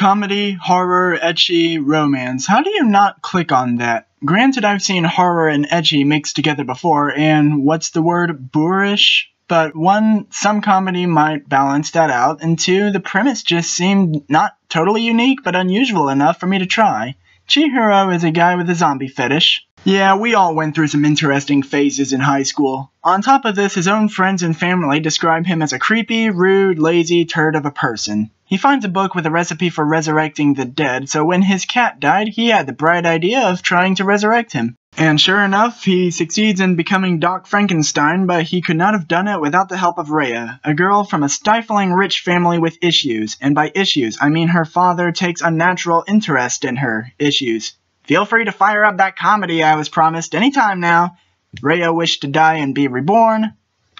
Comedy, horror, ecchi, romance. How do you not click on that? Granted, I've seen horror and ecchi mixed together before, and what's the word? Boorish? But one, some comedy might balance that out, and two, the premise just seemed not totally unique, but unusual enough for me to try. Chihiro is a guy with a zombie fetish. Yeah, we all went through some interesting phases in high school. On top of this, his own friends and family describe him as a creepy, rude, lazy turd of a person. He finds a book with a recipe for resurrecting the dead, so when his cat died, he had the bright idea of trying to resurrect him. And sure enough, he succeeds in becoming Doc Frankenstein, but he could not have done it without the help of Rhea, a girl from a stifling rich family with issues. And by issues, I mean her father takes unnatural interest in her issues. Feel free to fire up that comedy I was promised anytime now. Rhea wished to die and be reborn.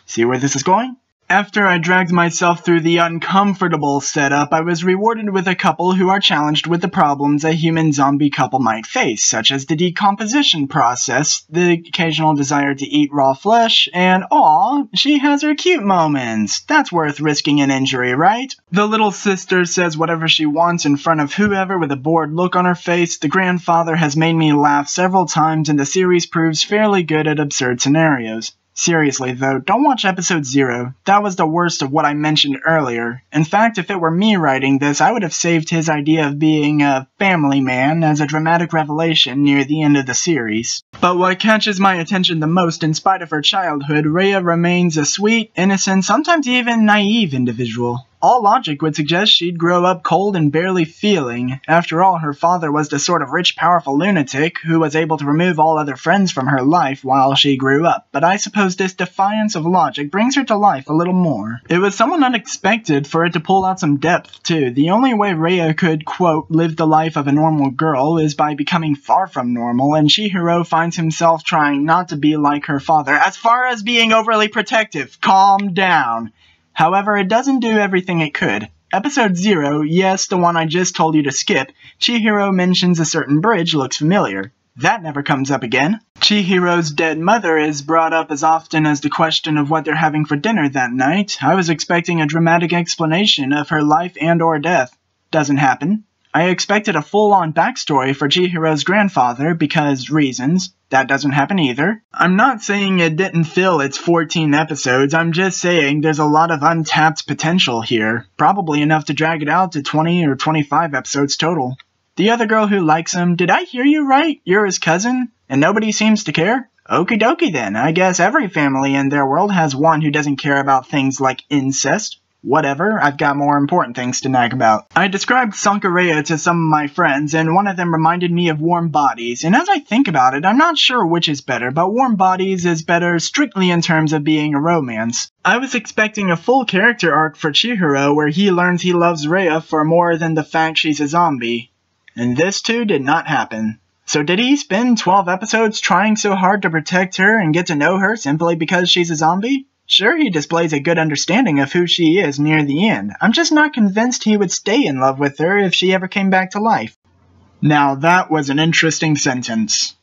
See where this is going? After I dragged myself through the uncomfortable setup, I was rewarded with a couple who are challenged with the problems a human zombie couple might face, such as the decomposition process, the occasional desire to eat raw flesh, and aw, she has her cute moments. That's worth risking an injury, right? The little sister says whatever she wants in front of whoever with a bored look on her face. The grandfather has made me laugh several times, and the series proves fairly good at absurd scenarios. Seriously though, don't watch episode 0. That was the worst of what I mentioned earlier. In fact, if it were me writing this, I would have saved his idea of being a family man as a dramatic revelation near the end of the series. But what catches my attention the most, in spite of her childhood, Rhea remains a sweet, innocent, sometimes even naive individual. All logic would suggest she'd grow up cold and barely feeling. After all, her father was the sort of rich, powerful lunatic who was able to remove all other friends from her life while she grew up. But I suppose this defiance of logic brings her to life a little more. It was somewhat unexpected for it to pull out some depth, too. The only way Rhea could, quote, live the life of a normal girl is by becoming far from normal, and Chihiro finds himself trying not to be like her father, as far as being overly protective. Calm down. However, it doesn't do everything it could. Episode 0, yes, the one I just told you to skip, Chihiro mentions a certain bridge looks familiar. That never comes up again. Chihiro's dead mother is brought up as often as the question of what they're having for dinner that night. I was expecting a dramatic explanation of her life and or death. Doesn't happen. I expected a full-on backstory for Chihiro's grandfather because reasons. That doesn't happen either. I'm not saying it didn't fill its 14 episodes, I'm just saying there's a lot of untapped potential here. Probably enough to drag it out to 20 or 25 episodes total. The other girl who likes him, did I hear you right? You're his cousin? And nobody seems to care? Okie dokie then, I guess every family in their world has one who doesn't care about things like incest. Whatever, I've got more important things to nag about. I described Sankarea to some of my friends, and one of them reminded me of Warm Bodies, and as I think about it, I'm not sure which is better, but Warm Bodies is better strictly in terms of being a romance. I was expecting a full character arc for Chihiro where he learns he loves Rhea for more than the fact she's a zombie. And this too did not happen. So did he spend 12 episodes trying so hard to protect her and get to know her simply because she's a zombie? Sure, he displays a good understanding of who she is near the end. I'm just not convinced he would stay in love with her if she ever came back to life. Now that was an interesting sentence.